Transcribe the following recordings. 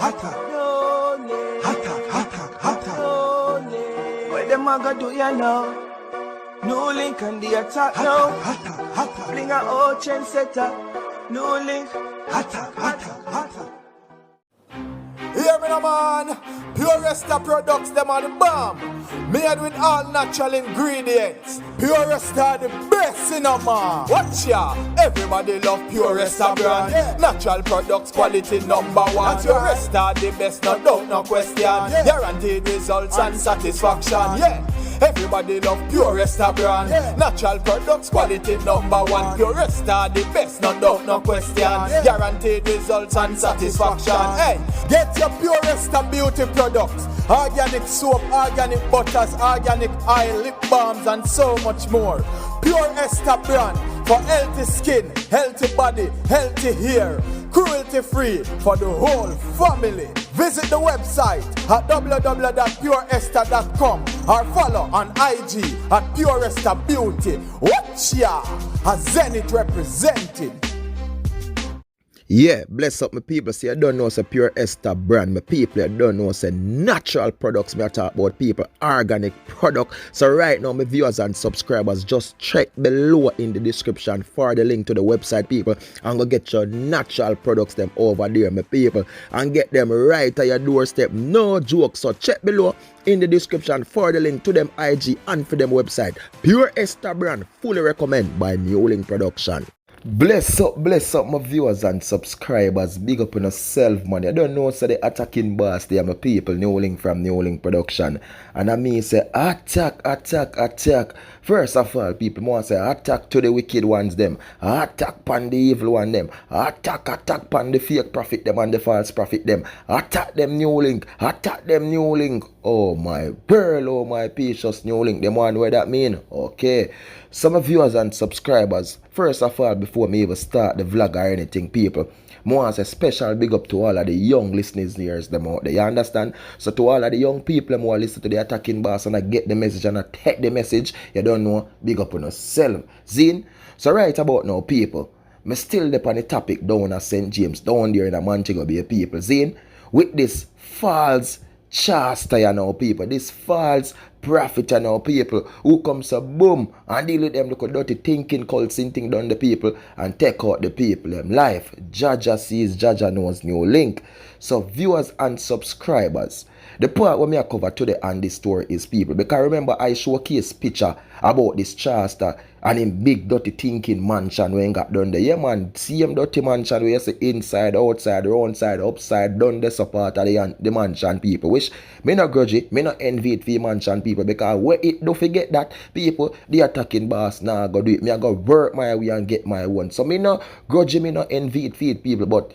What them a go do ya now? New link on the attack now. Bring a old chain setter. New link. Hear me now, man. Puresta products, them are the bomb. Made with all natural ingredients. Puresta are the best in a man. Watch ya. Everybody love Puresta brand. Yeah. Natural products, quality number one. Puresta are the best, no doubt, no question. Yeah. Guaranteed results and satisfaction. Yeah. Everybody love Puresta brand. Yeah. Natural products, quality number one. Puresta are the best, no doubt, no question. Yeah. Guaranteed results and satisfaction. Hey, get your Puresta beauty products. Organic soap, organic butters, organic oil, lip balms, and so much more. Puresta brand for healthy skin, healthy body, healthy hair. Cruelty free for the whole family. Visit the website at www.puresta.com or follow on IG at Puresta Beauty. Watch ya, a Zenith represented. Yeah, bless up my people. See, I don't know it's a Puresta brand. My people, I don't know it's a natural products. Me I talk about people, organic product. So right now, my viewers and subscribers, just check below in the description for the link to the website, people. And go get your natural products them over there, my people. And get them right at your doorstep. No joke. So check below in the description for the link to them IG and for them website. Puresta brand, fully recommend by New Link Production. Bless up my viewers and subscribers. Big up on yourself, man. I don't know, so the attacking boss, they are my people, New Link from New Link Production. And I mean say attack. First of all, people want to say attack to the wicked ones them. Attack pan the evil one them. Attack pan the fake prophet them and the false prophet them. Attack them New Link. Oh my pearl, oh my precious New Link. Them one where that mean? Okay. Some viewers and subscribers, first of all, before me even start the vlog or anything, people, I want to say special big up to all of the young listeners ears them out there, you understand? So to all of the young people who listen to the attacking boss and I get the message and I take the message, you don't know, big up on yourself. Zine? So right about now, people, me still up on the topic down at St. James, down there in a Montego Bay, people. Zine? With this false Shasta, you know, people, this false prophet, you know, people, who comes a boom and deal with them look dirty thinking, called thing down the people and take out the people, them life. Jaja sees, Jaja knows New Link. So viewers and subscribers, the part where me I cover today on this story is people, because remember I showcase picture about this Shasta and him big dirty thinking mansion when got done there. Yeah man, see him dirty mansion where you see inside, outside, round side, upside, down the support of the mansion people. Which me not grudge it, me not envy it for mansion people, because where it don't forget that people, the attacking boss now go do it. Me I go work my way and get my one. So me not grudge it, me not envy it for it people, but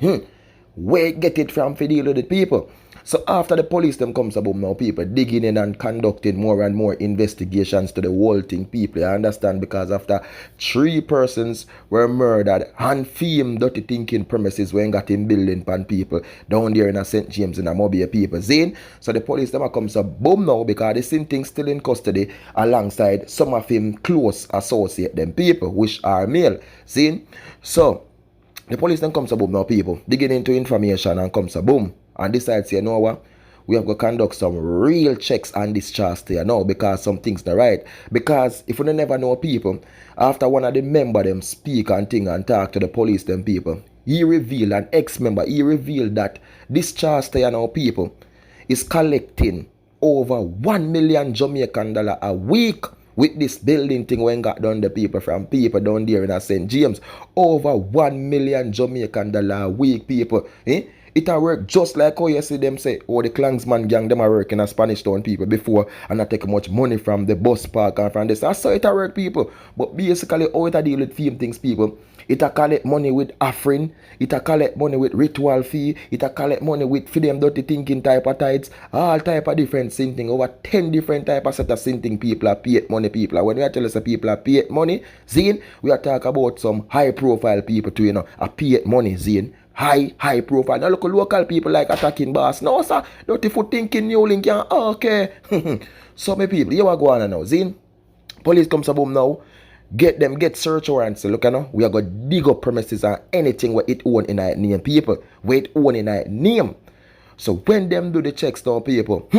where get it from for deal with the people. So after the police them comes about now, people digging in and conducting more and more investigations to the whole thing, people, you understand, because after 3 persons were murdered and famed dirty thinking premises when got in building pan people down there in a St. James in a Mobile people. Zine? So the police them comes a boom now because the same thing still in custody alongside some of him close associate them people which are male. Zine? So the police then comes a boom now, people digging into information and comes a boom and decides, you know what, we have to conduct some real checks on this Shasta here now, because some things not right. Because if you never know people, after one of the member them speak and thing and talk to the police them people, he revealed, an ex-member, he revealed that this Shasta here now people is collecting over $1 million Jamaican dollar a week with this building thing when got done the people from people down there in St. James. Over $1 million Jamaican dollar a week, people. It a work just like how you see them say, oh, the Klansman gang, them are working as Spanish Town people before and not take much money from the bus park and from this. I saw it a work, people. But basically, how it a deal with fame things, people. It a collect money with offering. It a collect money with ritual fee. It a collect money with for them dirty thinking type of tithes. All type of different sin thing. Over 10 different type of set of sin thing people are paid money, people. When we are telling us people are paid money, Zine, we are talking about some high profile people too, you know, are paid money, Zine. High profile. Now look at local people like attacking boss. No sir, dirty foot thinking New Link. Okay. So my people, you are going now. Zine, police comes boom now. Get search warrants. Look now, we are going to dig up premises and anything where it own in our name, people. Where it own in our name. So when them do the checks now, people,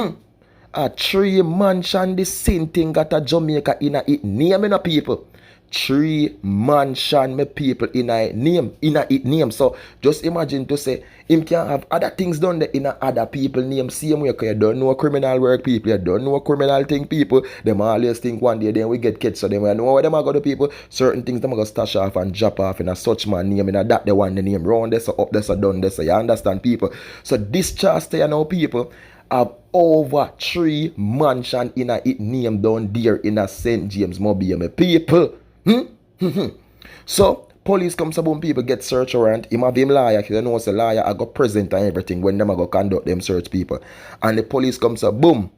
a 3 mansion, the same thing got a Jamaica in a it name, you know, people. 3 mansion, my people, in a it name. So just imagine to say him can have other things done there in a other people name. Same way, because you don't know criminal work, people. You don't know criminal thing, people. Them always think one day then we get kids. So them we know what them are going to people. Certain things them are going to stash off and drop off in a such man name. In a that the one the name. Round this or up this or down this. So you understand, people. So this chance you know, people, have over 3 mansion in a it name down there in a St. James Mobile, my people. So police come to boom, people get search warrant. Him have him liar, because you know it's a liar. I got present and everything when them I go conduct them search, people. And the police comes to boom.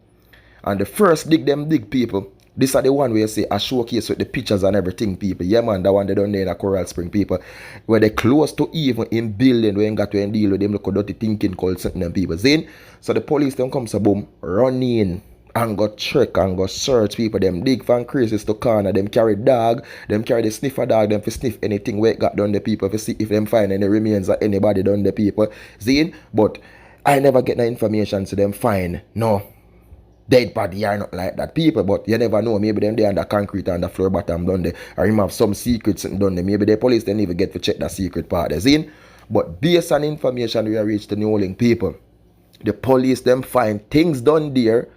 And the first dig people. This are the one where you say a showcase with the pictures and everything, people. Yeah, man, that one they done there in a Coral Spring, people. Where they close to even in building where you got to deal with them look dirty thinking called something them people. Then, so the police then comes to boom, run in and go check and go search, people. Them dig from creases to corner. Them carry dog. Them carry the sniffer dog. Them for sniff anything where it got done the people. For see if them find any remains of anybody done the people. See? But I never get no information so them find no dead body are not like that, people. But you never know. Maybe them they under concrete and the floor bottom done there. Or him have some secrets done there. Maybe the police they never get to check that secret part. See? But based on information we have reached the New Orleans people, the police them find things done there.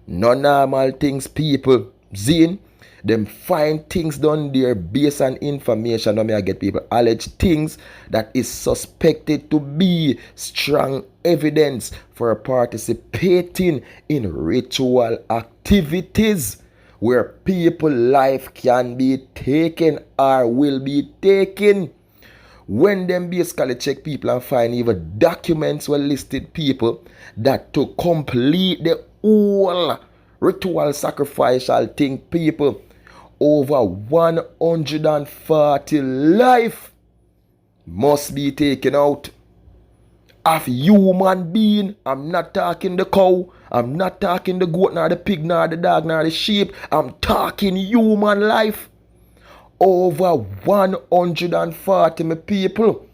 No normal things, people. Zine, them find things done there based on information. Now I get people alleged things that is suspected to be strong evidence for participating in ritual activities where people life can be taken or will be taken. When them basically check people and find even documents were listed, people, that to complete the whole ritual sacrificial thing, people, over 140 life must be taken out of human being. I'm not talking the cow, I'm not talking the goat, nor the pig, nor the dog, nor the sheep. I'm talking human life. Over 140 my people.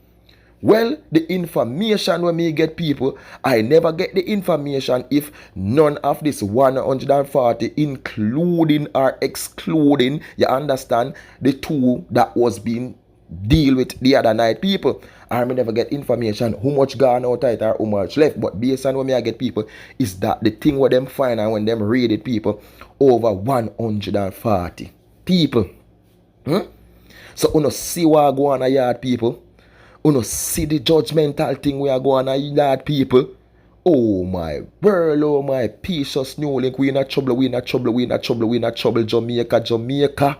Well, the information when me get, people, I never get the information if none of this 140 including or excluding, you understand, the 2 that was being deal with the other night, people. I may never get information how much gone out it or how much left. But based on when I get, people, is that the thing what them find and when them read it, people, over 140 people. So you know see what go on a yard, people. You know see the judgmental thing we are going on a yard, people. Oh my world, oh my precious New Link, we in a trouble, Jamaica.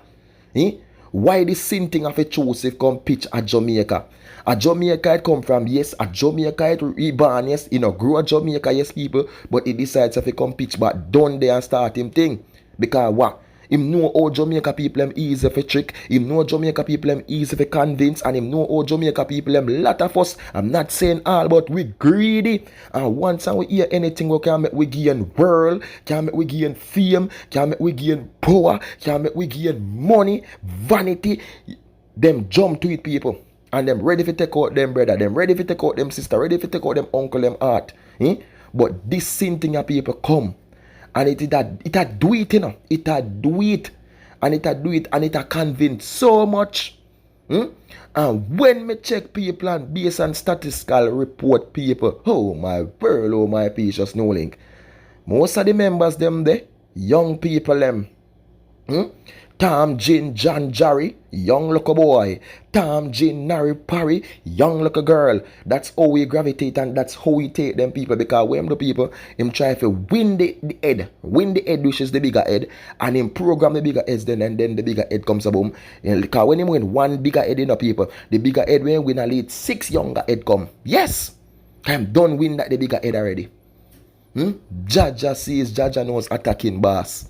Why the same thing of a Joseph come pitch at Jamaica? A Jamaica it come from, yes, a Jamaica it reborn, yes, grow a Jamaica, yes, people, but he decides if he come pitch back down there and start him thing. Because what? Him know how Jamaica people them easy for trick. Him know Jamaica people them easy for convince. And him know how Jamaica people them lot of us. I'm not saying all, but we greedy. And once we hear anything we can make we gain world, can make we gain fame, can make we gain power, can make we gain money, vanity, them jump to it, people. And them ready to take out them brother, them ready to take out them sister, ready to take out them uncle, them aunt. But this same thing of people come. And it do it, It do it. And it do it. And it convince so much. And when me check people and based on statistical report, people, oh my world, oh my precious New Link. Most of the members them there, young people them. Tom, Jin, John, Jerry, young little boy. Tom, Jin, Nari, Parry, young little girl. That's how we gravitate and that's how we take them people. Because when the people, him try to win the head, which is the bigger head, and him program the bigger heads then, and then the bigger head comes boom. Because when him win one bigger head in the people, the bigger head when win a lead 6 younger head come. Yes! I'm done win that the bigger head already. Jaja sees, Jaja knows attacking boss.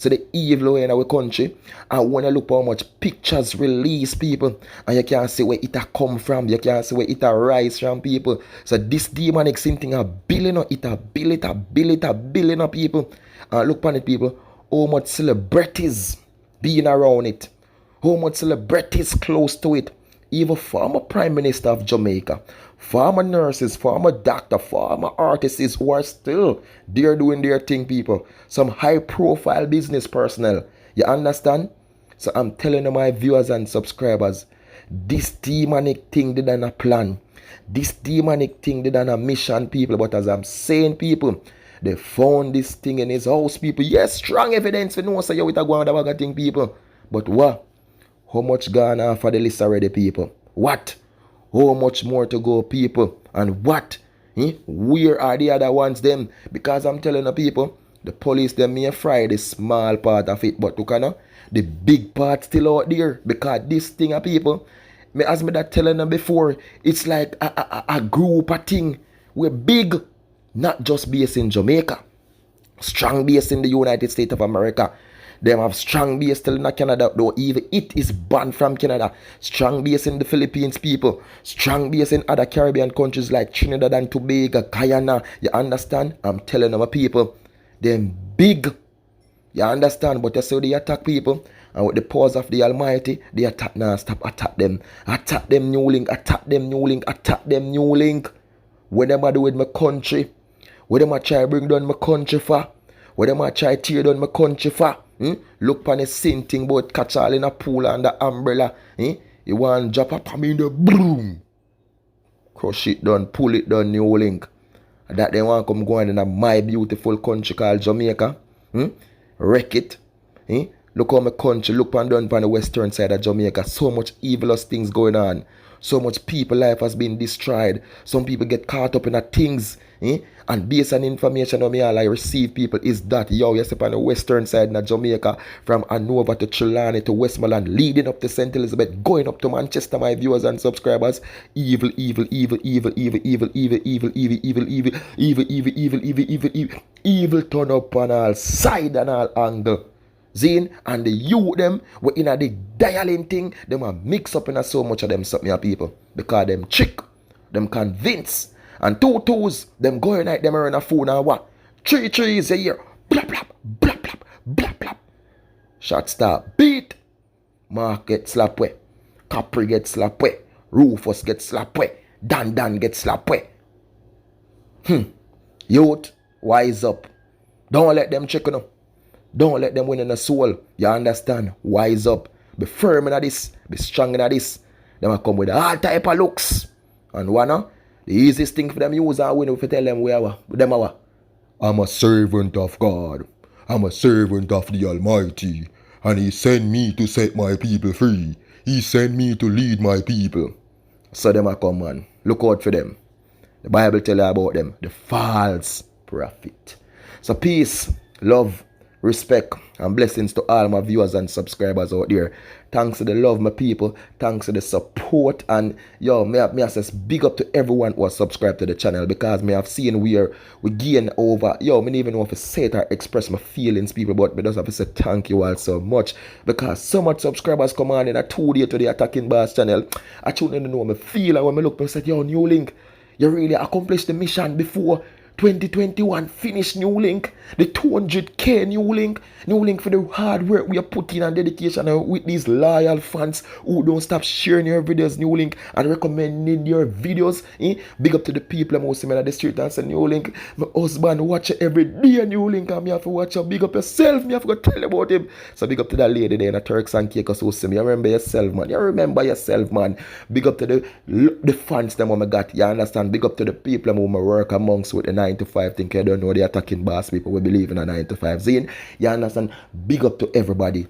So the evil in our country, and when you look how much pictures release, people, and you can't see where it a come from, you can't see where it a rise from, people. So this demonic sin thing a billion of it, a billion of people. And look upon it, people, how much celebrities being around it, how much celebrities close to it. even former Prime Minister of Jamaica, former nurses, former doctor, former artists who are still there doing their thing, people. Some high profile business personnel. You understand? So I'm telling you, my viewers and subscribers, this demonic thing did not plan. This demonic thing did not mission, people. But as I'm saying, people, they found this thing in his house, people. Yes, strong evidence for no say you with a go on the thing, people. But what? How much gone off for the list already, people? What? How much more to go, people? And what? Where are the other ones, them? Because I'm telling the people, the police, them may fry the small part of it, but look, the big part still out there. Because this thing of people, as me that telling them before, it's like a group of thing. We're big, not just based in Jamaica. Strong based in the United States of America. Them have strong base still in Canada, though even it is banned from Canada. Strong base in the Philippines, people. Strong base in other Caribbean countries like Trinidad and Tobago, Guyana. You understand? I'm telling them, people, them big. You understand? But you see they attack people. And with the pause of the Almighty, they attack now. Stop attack them. Attack them, New Link. Attack them, New Link. Attack them, New Link. What them I do with my country? What them I try bring down my country for? What them I try tear down my country for? Look upon the same thing about catch all in a pool and the umbrella. You want to drop up in the boom. Crush it down, pull it down, New Link. That they want to come going in a my beautiful country called Jamaica. Wreck it. Look how my country, look on down on the western side of Jamaica. So much evilous things going on. So much people life has been destroyed. Some people get caught up in the things. And based on information on me all I receive, people, is that you step on the western side of Jamaica, from Hanover to Trelawney to Westmoreland, leading up to St. Elizabeth, going up to Manchester, my viewers and subscribers. Evil, evil, evil, evil, evil, evil, evil, evil, evil, evil, evil, evil, evil, evil, evil, evil, evil, evil turn up on all side and all angle. Zine and the youth them were in a the dialing thing, them are mix up in a so much of them something people. Because them trick, them convince. And 2 2s, them going like them around a phone and what? 3 3s a year. Blap blap, blap blap, blap blap. Shot start. Beat. Mark get slap way. Capri get slap way. Rufus get slap way. Dan get slap way. Youth, wise up. Don't let them chicken up. Don't let them win in the soul. You understand? Wise up. Be firm in this. Be strong in this. Them will come with all type of looks. And one, the easiest thing for them use and win if you tell them I'm a servant of God. I'm a servant of the Almighty. And He sent me to set my people free. He sent me to lead my people. So them a come, man. Look out for them. The Bible tell you about them. The false prophet. So peace, love, respect and blessings to all my viewers and subscribers out there. Thanks to the love, my people. Thanks to the support. And yo, me I say big up to everyone who has subscribed to the channel, because me have seen where we gain over. Yo, me even know if I say it or express my feelings, people, but me just have to say thank you all so much, because so much subscribers come on in a 2 day to the Attacking Bass channel. I tune in to know me feel, and when I look, I say, yo, New Link, you really accomplished the mission before 2021 finish New Link, the 200k New Link for the hard work we are putting and dedication with these loyal fans who don't stop sharing your videos, New Link, and recommending your videos. Big up to the people who see me at the street and say, New Link, my husband watch you every day, New Link, and me have to watch you. Big up yourself, me have to tell you about him. So big up to that lady there in the Turks and Caicos who see me. You remember yourself, man. Big up to the fans them who I got. You understand? Big up to the people who I work amongst with the 9 to 5 thing. You don't know the Attacking Bass people. We believe in a 9 to 5 zine. You understand? Big up to everybody.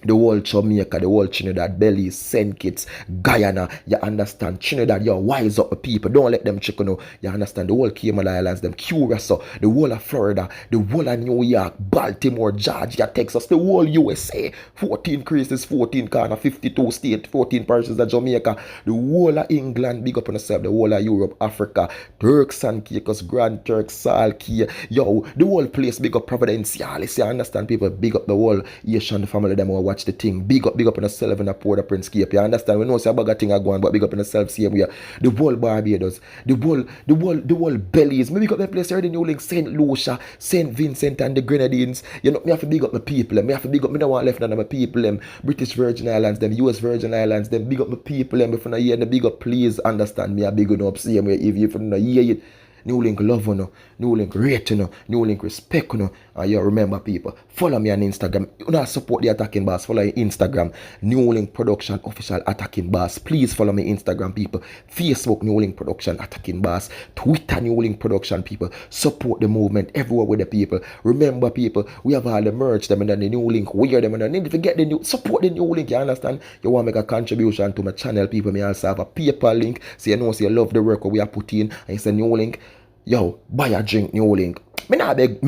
The whole Jamaica, the whole Trinidad, Belize, St. Kitts, Guyana. You understand? Trinidad, you wise up the people. Don't let them chicken out. You understand? The whole Cayman Islands, them Curacao, the whole of Florida, the whole of New York, Baltimore, Georgia, Texas, the whole USA. 14 creases, 14 corner, 52 states, 14 parishes of Jamaica, the whole of England, big up on yourself, the whole of Europe, Africa, Turks and Caicos, Grand Turks, Salkia, yo, the whole place, big up Providencialis. You understand, people? Big up the whole Asian family, them who watch the thing. Big up on yourself in the Port-au-Prince Cape. You understand? We know say a bag of thing are going, but big up on yourself same way. The whole Barbados, the whole Bellies. Me big up the place already, New Link, St. Lucia, St. Vincent and the Grenadines. You know, me have to big up my people. Me have to big up, me don't want left none of my people. British Virgin Islands, them US Virgin Islands, them big up my people. If you not hear the big up, please understand me. I big up same way. If you not hear it, New Link love you know, New Link rate you know, New Link respect you know. And you remember people, follow me on Instagram. You know support the Attacking Boss. Follow Instagram, New Link Production Official Attacking Boss. Please follow me Instagram people. Facebook New Link Production Attacking Boss. Twitter New Link Production people. Support the movement everywhere with the people. Remember people, we have all the merch them and then the New Link. Wear them and then need to get the new support the New Link. You understand? You want to make a contribution to my channel people. Me also have a PayPal link. So you know so you love the work we are putting in. And it's a New Link. Yo, buy a drink, New Link. Me not beg.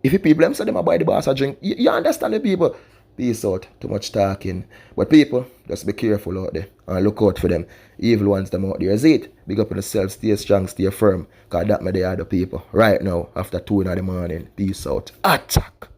If you people them say them buy the boss a drink, you understand the people. Peace out. Too much talking. But people, just be careful out there and look out for them. Evil ones them out there. Is it? Big up on yourself. Stay strong, stay firm. Cause that me the other people. Right now, after 2 in the morning. Peace out. Attack.